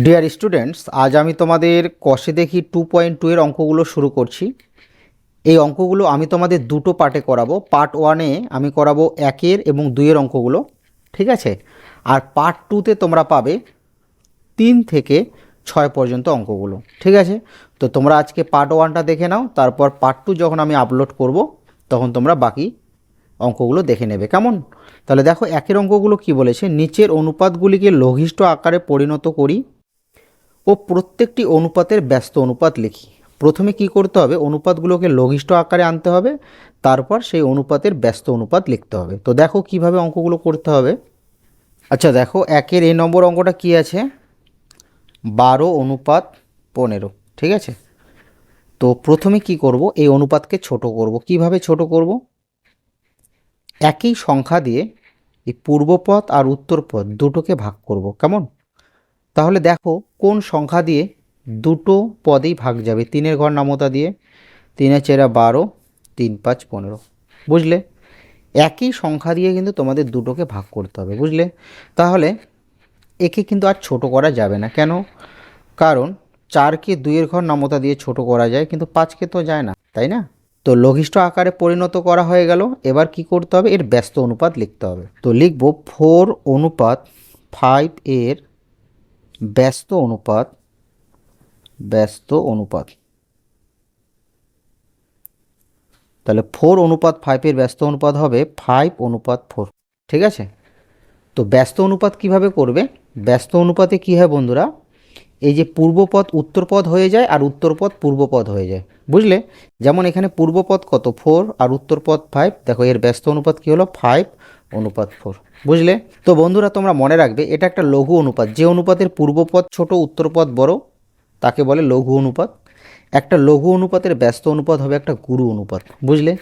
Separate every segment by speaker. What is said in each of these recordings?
Speaker 1: Dear students, আজ আমি তোমাদের কষে দেখি 2.2 এর অঙ্কগুলো শুরু করছি। এই অঙ্কগুলো আমি তোমাদের দুটো পার্টে করাবো। পার্ট ওয়ানে আমি করাবো 1 এবং 2 অঙ্কগুলো, ঠিক আছে। আর পার্ট 2তে তোমরা পাবে 3 থেকে 6 পর্যন্ত অঙ্কগুলো, ঠিক আছে। তো তোমরা আজকে পার্ট ওয়ানটা দেখে নাও, তারপর পার্ট 2 যখন আমি আপলোড করব তখন তোমরা বাকি অঙ্কগুলো দেখে নেবে, কেমন? তাহলে দেখো, 1 অঙ্কগুলো কি বলেছে, নিচের অনুপাতগুলিকে লঘিষ্ঠ আকারে পরিণত করি ও প্রত্যেকটি অনুপাতের ব্যস্ত অনুপাত লিখি। প্রথমে কি করতে হবে, অনুপাতগুলোকে লঘিষ্ঠ আকারে আনতে হবে, তারপর সেই অনুপাতের ব্যস্ত অনুপাত লিখতে হবে। তো দেখো কিভাবে অঙ্কগুলো করতে হবে। আচ্ছা দেখো, 1 নম্বর অঙ্কটা কি আছে, 12:15, ঠিক আছে। তো প্রথমে কি করব, এই অনুপাতকে ছোট করব। কিভাবে ছোট করব, একই সংখ্যা দিয়ে এই পূর্বপদ আর উত্তরপদ দুটোকে ভাগ করব, কেমন? তাহলে দেখো কোন সংখ্যা দিয়ে দুটো পদেই ভাগ যাবে। 3-এর ঘর নামতা দিয়ে, 3-এর 12, 3-5, 15, বুঝলে? একই সংখ্যা দিয়ে কিন্তু তোমাদের দুটোকে ভাগ করতে হবে, বুঝলে? তাহলে একে কিন্তু আর ছোট করা যাবে না, কেন? কারণ 4কে 2-এর ঘর নামতা দিয়ে ছোট করা যায়, কিন্তু 5কে তো যায় না, তাই না? তো লঘিষ্ঠ আকারে পরিণত করা হয়ে গেল। এবার কি করতে হবে, এর ব্যস্ত অনুপাত লিখতে হবে। তো লিখব 4:5 এর ব্যস্ত অনুপাত, তাহলে 4:5 এর ব্যস্ত অনুপাত হবে 5:4, ঠিক আছে। তো ব্যস্ত অনুপাত কিভাবে করবে, ব্যস্ত অনুপাতে কি হয় বন্ধুরা, এই যে পূর্বপদ উত্তরপদ হয়ে যায় আর উত্তরপদ পূর্বপদ হয়ে যায়, বুঝলে? যেমন এখানে পূর্বপদ কত 4 আর উত্তরপদ 5, দেখো এর ব্যস্ত অনুপাত কি হলো 5:4, বুঝলে? তো বন্ধুরা তোমরা মনে রাখবে, এটা একটা লঘু অনুপাত। যে অনুপাতের পূর্বপদ ছোট উত্তরপদ বড় তাকে বলে লঘু অনুপাত। একটা লঘু অনুপাতের ব্যস্ত অনুপাত হবে একটা গুরু অনুপাত, বুঝলে?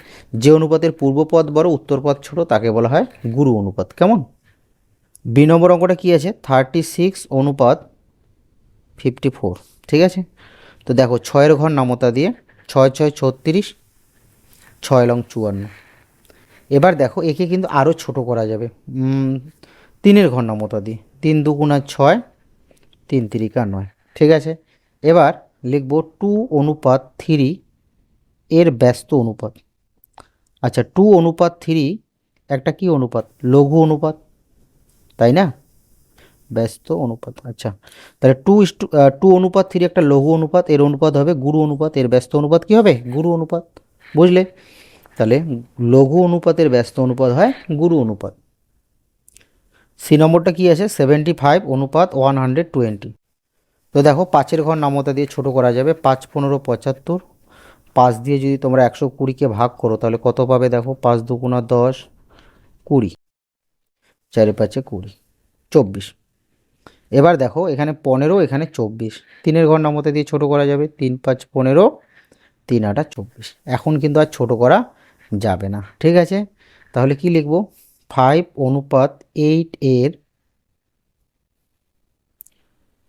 Speaker 1: যে অনুপাতের পূর্বপদ বড় উত্তরপদ ছোট তাকে বলা হয় গুরু অনুপাত, কেমন? 2 নম্বর অঙ্কটা কি আছে, 36:54, ঠিক আছে। তো দেখো 6-এর ঘর নামতা দিয়ে, 6-6 36, 6-54। এবার দেখো একে কিন্তু আরও ছোট করা যাবে। 3-এর ঘর নামতা দিয়ে, 3×2 = 6, 3×3 = 9, ঠিক আছে। এবার লিখব 2:3 এর ব্যস্ত অনুপাত। আচ্ছা 2:3 একটা কি অনুপাত, লঘু অনুপাত, তাই না? ব্যস্ত অনুপাত, আচ্ছা। তাহলে 2:3 একটা লঘু অনুপাত, এর অনুপাত হবে গুরু অনুপাত, এর ব্যস্ত অনুপাত কি হবে, গুরু অনুপাত, বুঝলে? তাহলে লঘু অনুপাতের ব্যস্ত অনুপাত হয় গুরু অনুপাত। সি নম্বরটা কি আছে, 75:120। তো দেখো 5-এর ঘর নামতা দিয়ে ছোট করা যাবে, 5×15 = 75। 5 দিয়ে যদি তোমরা 120কে ভাগ করো তাহলে কত পাবে, দেখো 5×2 = 10, 20, 4×5 = 20, 24। এবার দেখো এখানে 15, এখানে 24, 3-এর ঘর নামতা দিয়ে ছোট করা যাবে, 3×5 = 15, 3×8 = 24। এখন কিন্তু আর ছোট করা যাবে না, ঠিক আছে। তাহলে কি লিখব, 5:8 এর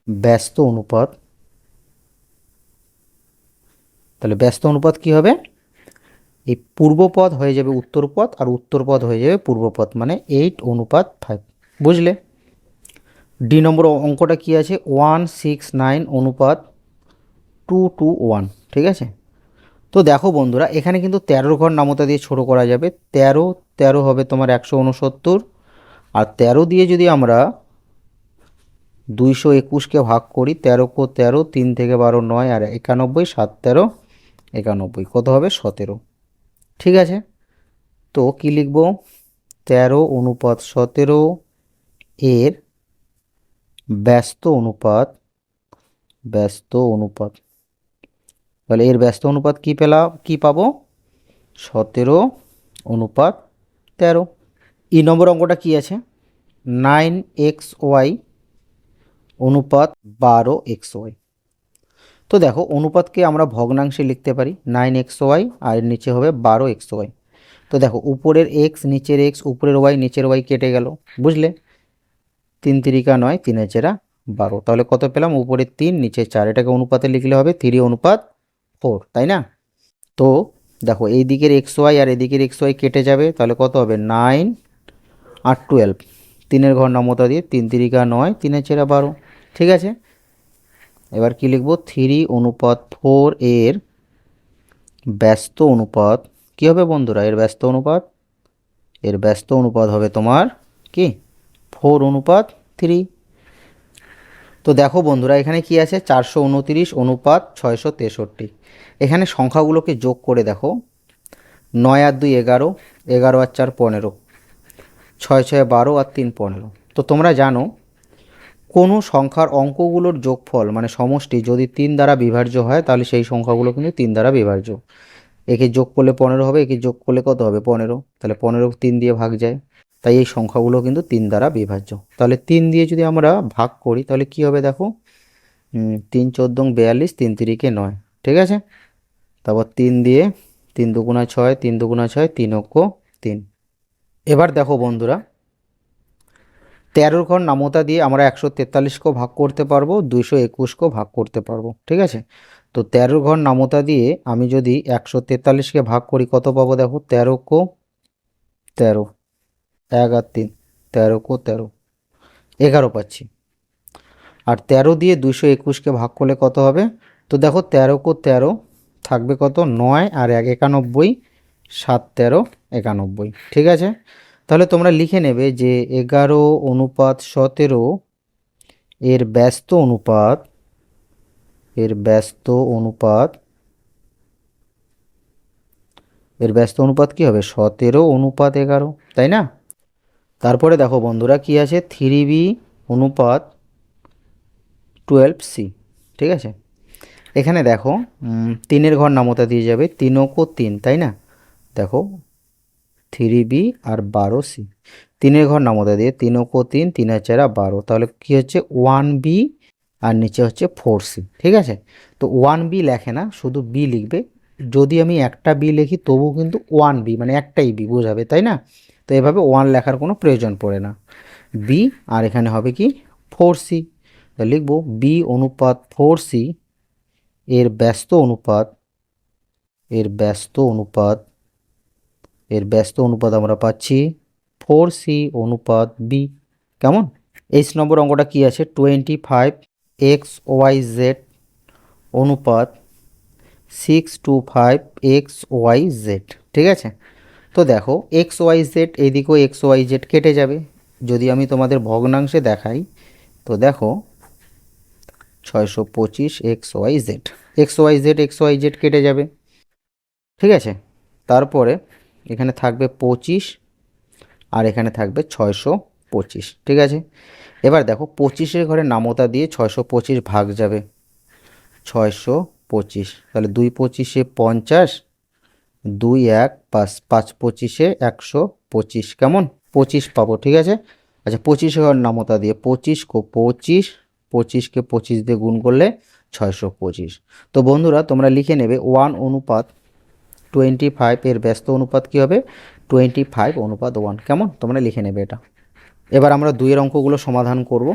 Speaker 1: ব্যস্ত অনুপাত। তাহলে ব্যস্ত অনুপাত কি হবে, এই পূর্বপদ হয়ে যাবে উত্তরপদ আর উত্তরপদ হয়ে যাবে পূর্বপদ, মানে 8:5, বুঝলে? ডি নম্বর অঙ্কটা কি আছে, 169:2:1, ঠিক আছে। তো দেখো বন্ধুরা, এখানে কিন্তু 13-র ঘর নামতা দিয়ে ছোট করা যাবে, 13 হবে তোমার 169, আর 13 দিয়ে যদি আমরা 221কে ভাগ করি, 13×13, 3 থেকে 12 9, আর 91, 7×13 91, কত হবে 17, ঠিক আছে। তো কি লিখব, 13:17 এর ব্যস্ত অনুপাত, তাহলে এর ব্যস্ত অনুপাত কি পাবো, 17:13। ই নম্বর অঙ্কটা কি আছে, 9xy অনুপাত 12xy। তো দেখো অনুপাতকে আমরা ভগ্নাংশে লিখতে পারি, 9xy আর এর নিচে হবে 12xy। তো দেখো উপরের এক্স নিচের এক্স, উপরের ওয়াই নিচের ওয়াই কেটে গেল, বুঝলে? 3×3 = 9, 3×4 = 12, তাহলে কত পেলাম, উপরে 3 নিচে 4, এটাকে অনুপাতে লিখলে হবে 3:4, তাই না? তো দেখো এই দিকের এক্স ওয়াই আর এদিকের এক্স ওয়াই কেটে যাবে, তাহলে কত হবে 9 আর 12, 3-এর ঘর নামতা দিয়ে, 3×3 = 9, 3×4 = 12, ঠিক আছে। এবার কি লিখব, 3:4 এর ব্যস্ত অনুপাত কি হবে বন্ধুরা, এর ব্যস্ত অনুপাত হবে তোমার কি 4:3। তো দেখো বন্ধুরা এখানে কি আছে, 429:663। এখানে সংখ্যাগুলোকে যোগ করে দেখো, 9 আর 2 11, 11 আর 4 15, 6 6 12 আর 3 15। তো তোমরা জানো কোনো সংখ্যার অঙ্কগুলোর যোগফল মানে সমষ্টি যদি 3 দ্বারা বিভাজ্য হয় তাহলে সেই সংখ্যাগুলো কিন্তু 3 দ্বারা বিভাজ্য। একে যোগ করলে 15 হবে, একে যোগ করলে কত হবে 15, তাহলে 15 3 দিয়ে ভাগ যায়, তাই এই সংখ্যাগুলো কিন্তু 3 দ্বারা বিভাজ্য। তাহলে 3 দিয়ে যদি আমরা ভাগ করি তাহলে কি হবে দেখো, 3 14 42, 3 3 9, ঠিক আছে। তারপর 3 দিয়ে 3 দুগুণা 6, 3 দুগুণা 6, 3 অক্ষ 3। এবার দেখো বন্ধুরা 13 ঘর নামতা দিয়ে আমরা 143কেও ভাগ করতে পারবো, 221কেও ভাগ করতে পারবো, ঠিক আছে। তো 13 ঘর নামতা দিয়ে আমি যদি 143কে ভাগ করি কত পাবো দেখো, 13 কো 13, 1 আর 3, 13 কো 13, 11 পাচ্ছি। আর 13 দিয়ে 221কে ভাগ করলে কত হবে, তো দেখো 13 কো 13 থাকবে কত, 9 আর 1 91, 7 13 91, ঠিক আছে। তাহলে তোমরা লিখে নেবে যে 11:17 এর ব্যস্ত অনুপাত, এর ব্যস্ত অনুপাত, এর ব্যস্ত অনুপাত কি হবে 17:11, তাই না। তারপরে দেখো বন্ধুরা কি আছে, 3b অনুপাত 12c, ঠিক আছে। এখানে দেখো 3-এর ঘর নামতা দিয়ে যাবে, 3 অঙ্ক 3, তাই না। দেখো 3b আর 12c, 3-এর ঘর নামতা দিয়ে 3 অঙ্ক 3, 3 আর 4 12, তাহলে কি হচ্ছে 1b আর নিচে হচ্ছে 4c, ঠিক আছে। তো 1b লেখে না, শুধু b লিখবে। যদি আমি একটা b লিখি তবুও কিন্তু 1b মানে একটাই b বোঝাবে, তাই না। তো এভাবে 1 লেখার কোনো প্রয়োজন পড়ে না, b আর এখানে হবে কি 4c। তো লিখব b অনুপাত 4c এর ব্যস্ত অনুপাত, এর ব্যস্ত অনুপাত, এর ব্যস্ত অনুপাত আমরা পাচ্ছি 4c অনুপাত b, কেমন। 8 নম্বর অঙ্কটা কি আছে, 25xyz অনুপাত 625xyz, ঠিক আছে। তো দেখো xyz এদিকেও xyz কেটে যাবে, যদি আমি তোমাদের ভগ্নাংশে দেখাই তো দেখো 625 xyz, xyz কেটে যাবে, ঠিক আছে। তারপরে এখানে থাকবে 25 আর এখানে থাকবে 625, ঠিক আছে। এবার দেখো 25-এর ঘরে নামতা দিয়ে 625 ভাগ যাবে, 625, তাহলে 2 25-এ 50, 2 1 5, 5 25-এ 125, কেমন 25 পাবো, ঠিক আছে। আচ্ছা 25-এর ঘর নামতা দিয়ে 25 কো 25, 25কে 25 দিয়ে গুণ করলে 625। তো বন্ধুরা তোমরা লিখে নেবে 1:25 এর ব্যস্ত অনুপাত কি হবে 25:1, কেমন, তোমরা লিখে নেবে এটা। এবার আমরা 2-এর অঙ্কগুলো সমাধান করব।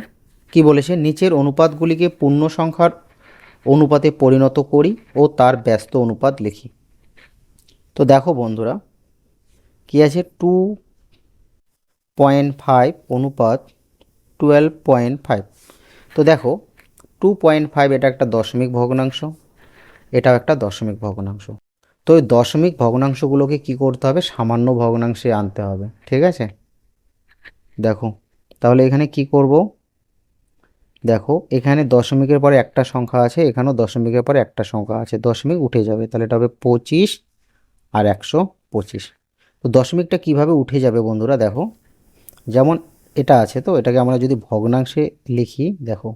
Speaker 1: কি বলেছে, নিচের অনুপাতগুলিকে পূর্ণ সংখ্যার অনুপাতে পরিণত করি ও তার ব্যস্ত অনুপাত লিখি। তো দেখো বন্ধুরা কি আছে, 2.5 অনুপাত 12.5। তো দেখো 2.5 এটা একটা দশমিক ভগ্নাংশ, এটাও একটা দশমিক ভগ্নাংশ। তো ওই দশমিক ভগ্নাংশগুলোকে কি করতে হবে, সামান্য ভগ্নাংশে আনতে হবে, ঠিক আছে। দেখো তাহলে এখানে কি করব, দেখো এখানে দশমিকের পরে একটা সংখ্যা আছে, এখানেও দশমিকের পরে একটা সংখ্যা আছে, দশমিক উঠে যাবে, তাহলে এটা হবে 25 আর 125। তো দশমিকটা কিভাবে উঠে যাবে বন্ধুরা, দেখো যেমন এটা আছে, তো এটাকে আমরা যদি ভগ্নাংশে লিখি, দেখো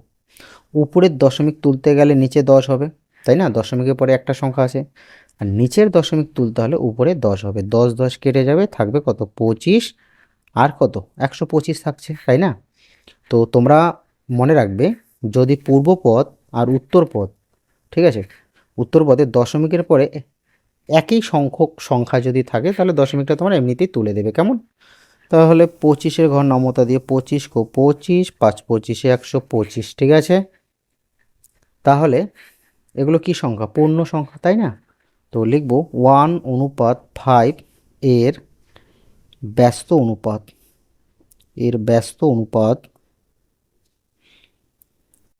Speaker 1: উপরের দশমিক তুলতে গেলে নিচে 10 হবে, তাই না, দশমিকের পরে একটা সংখ্যা আছে। আর নিচের দশমিক তুলতে হলে উপরে 10 হবে, 10 10 কেটে যাবে, থাকবে কত 25 আর কত 125 থাকছে, তাই না। তো তোমরা মনে রাখবে যদি পূর্বপদ আর উত্তরপদ, ঠিক আছে, উত্তরপদের দশমিকের পরে একই সংখ্যক সংখ্যা যদি থাকে তাহলে দশমিকটা তোমরা এমনিতেই তুলে দেবে, কেমন। তাহলে 25-এর ঘর নামতা দিয়ে 25 কো 25, 5 25-এ 125, ঠিক আছে। তাহলে এগুলো কি সংখ্যা, পূর্ণ সংখ্যা, তাই না। তো লিখব 1:5 এর ব্যস্ত অনুপাত, এর ব্যস্ত অনুপাত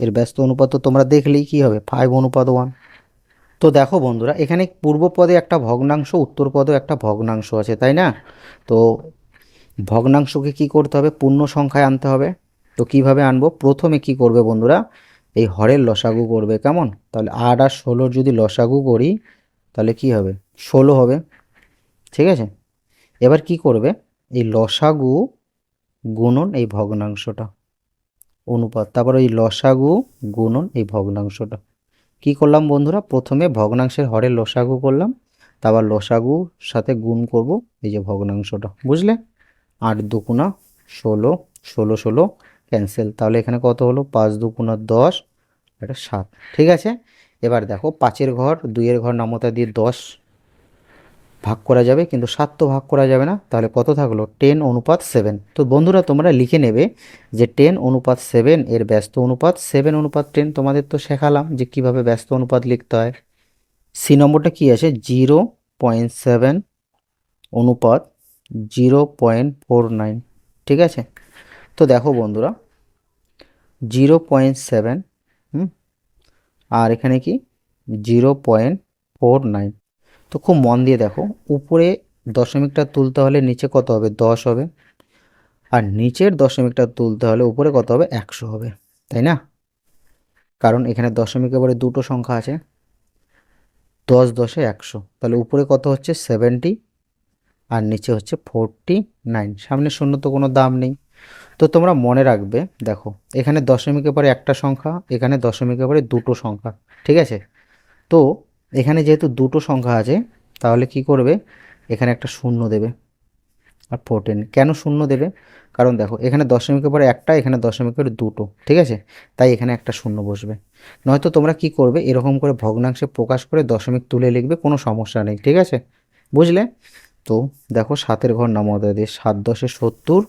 Speaker 1: এর ব্যস্ত অনুপাত তো তোমরা দেখলেই কি হবে 5:1। তো দেখো বন্ধুরা, এখানে পূর্ব পদে একটা ভগ্নাংশ, উত্তর পদে একটা ভগ্নাংশ আছে, তাই না? তো ভগ্নাংশকে কি করতে হবে, পূর্ণ সংখ্যায় আনতে হবে। তো কিভাবে আনবো, প্রথমে কি করবে বন্ধুরা, এই হরের লসাগু করবে, কেমন? তাহলে 8 আর 16 যদি লসাগু করি তাহলে কি হবে, 16 হবে, ঠিক আছে? এবার কি করবে, এই লসাগু গুণন এই ভগ্নাংশটা, অনুপাত, তারপর ওই লসাগু গুণন এই ভগ্নাংশটা। কি করলাম বন্ধুরা, প্রথমে ভগ্নাংশের হরের লসাগু করলাম, তারপর লসাগু সাথে গুণ করব এই যে ভগ্নাংশটা, বুঝলে? 8 দুগুণা 16, 16 16 ক্যান্সেল, তাহলে এখানে কত হলো, 5 দুগুণা 10, এটা 7, ঠিক আছে? এবার দেখো 5-এর ঘর 2-এর ঘর নামতা দিয়ে 10 ভাগ করা যাবে, কিন্তু 7 তো ভাগ করা যাবে না, তাহলে কত থাকলো, 10:7। তো বন্ধুরা তোমরা লিখে নেবে যে 10:7 এর ব্যস্ত অনুপাত 7:10। তোমাদের তো শেখালাম যে কিভাবে ব্যস্ত অনুপাত লিখতে হয়। সি নম্বরটা কি আছে, 0.7 অনুপাত 0.49, ঠিক আছে? তো দেখো বন্ধুরা 0.7, আর এখানে কি 0.49। তো খুব মন দিয়ে দেখো, উপরে দশমিকটা তুলতে হলে নিচে কত হবে, 10 হবে, আর নিচের দশমিকটা তুলতে হলে উপরে কত হবে, 100 হবে, তাই না? কারণ এখানে দশমিকের পরে দুটো সংখ্যা আছে, 10 10 100, তাহলে উপরে কত হচ্ছে 70, আর নিচে হচ্ছে 49, সামনে শূন্য তো কোনো দাম নেই। তো তোমরা মনে রাখবে, দেখো এখানে দশমিকের পরে একটা সংখ্যা, এখানে দশমিকের পরে দুটো সংখ্যা, ঠিক আছে? তো এখানে যেহেতু দুটো সংখ্যা আছে, তাহলে কি করবে, এখানে একটা শূন্য দেবে, আর 14 কেন শূন্য দেবে, কারণ দেখো এখানে দশমিকের পরে একটা, এখানে দশমিকের পরে দুটো, ঠিক আছে? তাই এখানে একটা শূন্য বসবে। নয়তো তোমরা কি করবে, এরকম করে ভগ্নাংশে প্রকাশ করে দশমিক তুলে লিখবে, কোনো সমস্যা নেই, ঠিক আছে? বুঝলে? তো দেখো 7-এর ঘর নামতা দিয়ে 7 10 70,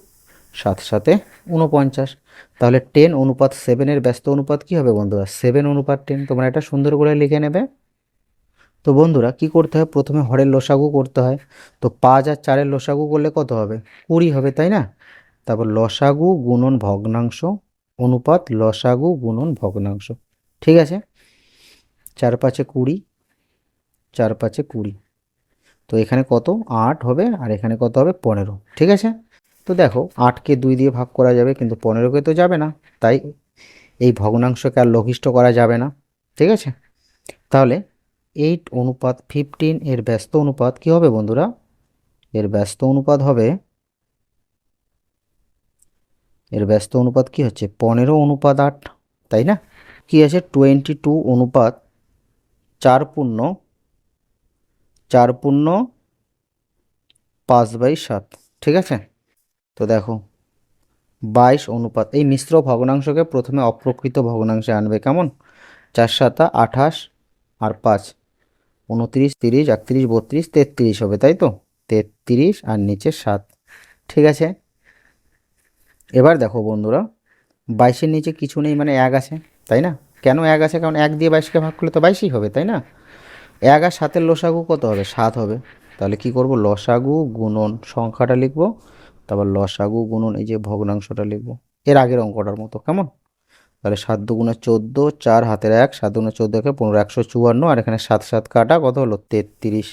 Speaker 1: 7 7 49, তাহলে 10:7 ব্যস্ত অনুপাত কি হবে বন্ধুরা, 7:10। তোমরা এটা সুন্দর করে লিখে নেবে। তো বন্ধুরা কি করতে হয়, প্রথমে হরের লসাগু করতে হয়। তো 5 আর 4-এর লসাগু করলে কত হবে, 20 হবে, তাই না? তারপর লসাগু গুণন ভগ্নাংশ অনুপাত লসাগু গুণন ভগ্নাংশ, ঠিক আছে? 4 5 20, 4 5 20, তো এখানে কত 8 হবে, আর এখানে কত হবে 15, ঠিক আছে? তো দেখো 8কে 2 দিয়ে ভাগ করা যাবে, কিন্তু 15কে তো যাবে না, তাই এই ভগ্নাংশকে আর লঘিষ্ঠ করা যাবে না, ঠিক আছে? তাহলে 8:15 এর ব্যস্ত অনুপাত কি হবে বন্ধুরা, এর ব্যস্ত অনুপাত হবে, এর ব্যস্ত অনুপাত কি হচ্ছে 15:8, তাই না? কি আছে 22:4 5/7, ঠিক আছে? তো দেখো 22 এই মিশ্র ভগ্নাংশকে প্রথমে অপ্রকৃত ভগ্নাংশে আনবে, কেমন? 4 7 28 আর 5 29 30 31 32 33 হবে, তাই তো? 33 আর নিচে 7, ঠিক আছে? এবার দেখো বন্ধুরা 22-এর নিচে কিছু নেই, মানে 1 আছে, তাই না? কেন 1 আছে, কারণ 1 দিয়ে 22কে ভাগ করলে তো 22ই হবে, তাই না? 1 আর 7-এর লসাগু কত হবে, 7 হবে। তাহলে কি করব, লসাগু গুণন সংখ্যাটা লিখব, তারপর লসাগু গুণন এই যে ভগ্নাংশটা লিখব, এর আগের অঙ্কটার মতো, কেমন? তাহলে 7 দুগুণে 14, 4 হাতের 1, 7 দুগুণে 14 একে 15, 154, আর এখানে 7 7 কাটা কত হলো 33,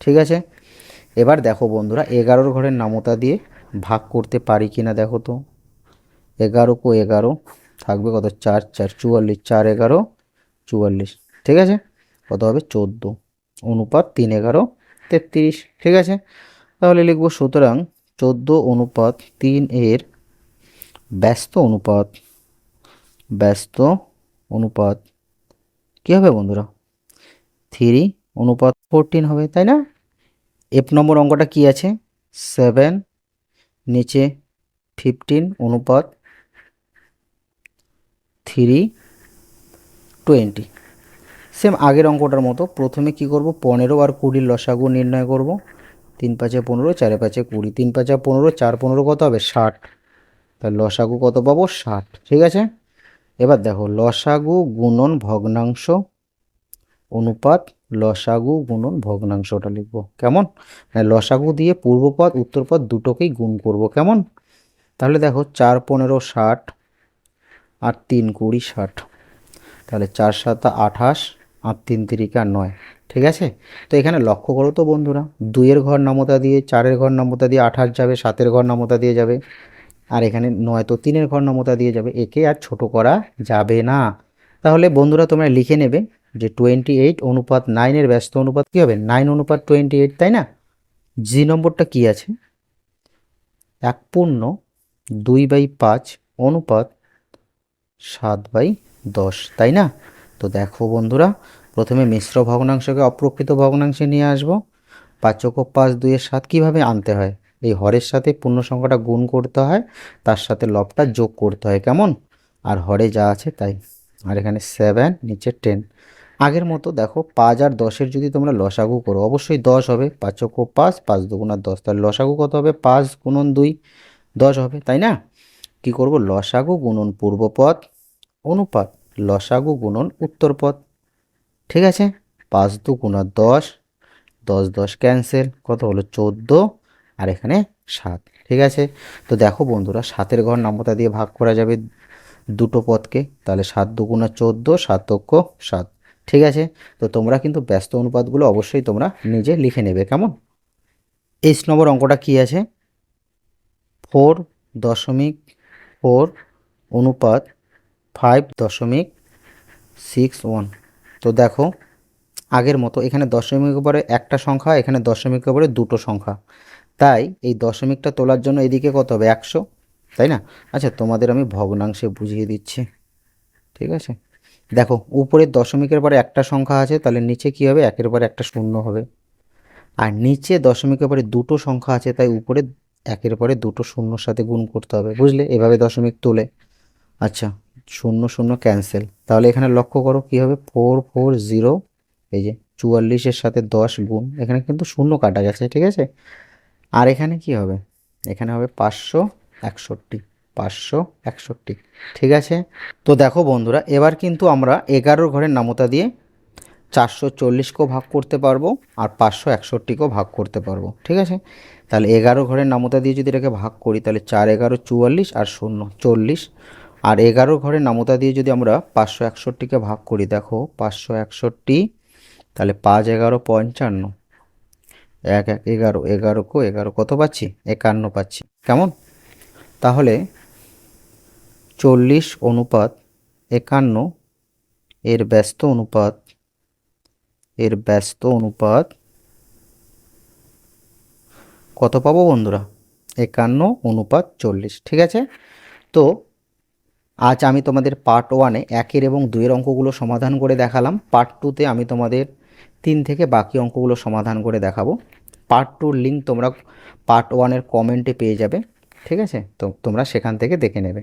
Speaker 1: ঠিক আছে? এবার দেখো বন্ধুরা 11-র ঘরের নামতা দিয়ে ভাগ করতে পারি কিনা দেখো তো। 11 কো 11 থাকবে কত, 4 4 44, 4 11 44, ঠিক আছে? কত হবে 14, অনুপাত 3 11 33, ঠিক আছে? তাহলে লিখব, সুতরাং 14:3 এর ব্যস্ত অনুপাত, ব্যস্ত অনুপাত কি হবে বন্ধুরা, 3:14 হবে, তাই না? এফ নম্বর অঙ্কটা কি আছে, 7 নিচে 15 অনুপাত 3:20, সেম আগের অঙ্কটার মতো। প্রথমে কি করব, 15 আর 20 লসাগু নির্ণয় করব। 3 5 15, 4 5 20, 3 5 15, 4 15 কত হবে 60, তাহলে লসাগু কত পাবো 60, ঠিক আছে? এবার দেখো লসাগু গুণন ভগ্নাংশ অনুপাত লসাগু গুণন ভগ্নাংশটা লিখব, কেমন? লসাগু দিয়ে পূর্বপদ উত্তরপদ দুটোকেই গুণ করব, কেমন? তাহলে দেখো 4 15 60, আর 3 20 60, তাহলে 4 7 28 আর 3 3 9। ঠিক আছে, তো এখানে লক্ষ্য করো তো বন্ধুরা, 2-এর ঘর নামতা দিয়ে 4-এর ঘর নামতা দিয়ে 28 যাবে, 7-এর ঘর নামতা দিয়ে যাবে, আর এখানে 9 তো 3-এর ঘর নামতা দিয়ে যাবে, একে আর ছোট করা যাবে না। তাহলে বন্ধুরা তোমরা লিখে নেবে যে 28 অনুপাত 9-এর ব্যস্ত অনুপাত কী হবে, 9 অনুপাত 28, তাই না? জি নম্বরটা কি আছে, 1/2/5 অনুপাত 7/10, তাই না? তো দেখো বন্ধুরা, প্রথমে মিশ্র ভগ্নাংশকে অপ্রকৃত ভগ্নাংশে নিয়ে আসবো। 5 × 5 2 এর 7 কীভাবে আনতে হয়, এই হরের সাথে পূর্ণ সংখ্যাটা গুণ করতে হয়, তার সাথে লবটা যোগ করতে হয়, কেমন? আর হরে যা আছে তাই। আর এখানে 7, নিচে 10। আগের মতো দেখো 5 আর 10-এর যদি তোমরা লসাগু করো অবশ্যই 10 হবে, 5 × 5 5 × 2 = 10, তাহলে লসাগু কত হবে, 5 × 2 10 হবে, তাই না? কি করব, লসাগু গুণন পূর্বপদ অনুপাত লসাগু গুণন উত্তরপদ। ঠিক আছে, 5 2 × 10, 10 10 ক্যান্সেল, কত হলো 14, আর এখানে 7। ঠিক আছে, তো দেখো বন্ধুরা, 7-এর ঘর নামতা দিয়ে ভাগ করা যাবে দুটো পদকে, তাহলে 7 2 × 14, 7 7। ঠিক আছে, তো তোমরা কিন্তু ব্যস্ত অনুপাতগুলো অবশ্যই তোমরা নিজে লিখে নেবে, কেমন? 8 নম্বর অঙ্কটা কি আছে, 4.4 অনুপাত 5.61। তো দেখো আগের মতো এখানে দশমিকের পরে একটা সংখ্যা, এখানে দশমিকের পরে দুটো সংখ্যা, তাই এই দশমিকটা তোলার জন্য এদিকে কত হবে, 100, তাই না? আচ্ছা, তোমাদের আমি ভগ্নাংশে বুঝিয়ে দিচ্ছি। ঠিক আছে, দেখো উপরের দশমিকের পরে একটা সংখ্যা আছে, তাহলে নিচে কি হবে, একের পরে একটা শূন্য হবে। আর নিচে দশমিকের পরে দুটো সংখ্যা আছে, তাই উপরে একের পরে দুটো শূন্যর সাথে গুণ করতে হবে, বুঝলে, এভাবে দশমিক তোলে। আচ্ছা, 0 0 ক্যান্সেল, তাহলে এখানে লক্ষ্য করো কি হবে, 440, এই যে 44-এর সাথে 10 গুণ, এখানে কিন্তু শূন্য কাটা গেছে। ঠিক আছে, আর এখানে কি হবে, এখানে হবে 561, 561। ঠিক আছে, তো দেখো বন্ধুরা, এবার কিন্তু আমরা 11 ঘরের নামতা দিয়ে 440কেও ভাগ করতে পারবো আর 561কেও ভাগ করতে পারবো। ঠিক আছে, তাহলে 11 ঘরের নামতা দিয়ে যদি এটাকে ভাগ করি, তাহলে 4 11 44 আর 0 40, আর 11 ঘরের নামতা দিয়ে যদি আমরা 561কে ভাগ করি, দেখো 561, তাহলে 5 11 55, 1 1 11, 11 কো 11 কত পাচ্ছি, 51 পাচ্ছি, কেমন? তাহলে 40 অনুপাত 51 এর ব্যস্ত অনুপাত, কত পাবো বন্ধুরা, 51 অনুপাত 40। ঠিক আছে, তো আজ আমি তোমাদের পার্ট 1-এ 1-এর এবং 2-এর অঙ্কগুলো সমাধান করে দেখালাম। পার্ট 2-তে আমি তোমাদের 3 থেকে বাকি অঙ্কগুলো সমাধান করে দেখাবো। পার্ট 2-র লিঙ্ক তোমরা পার্ট 1-এর কমেন্টে পেয়ে যাবে। ঠিক আছে, তো তোমরা সেখান থেকে দেখে নেবে।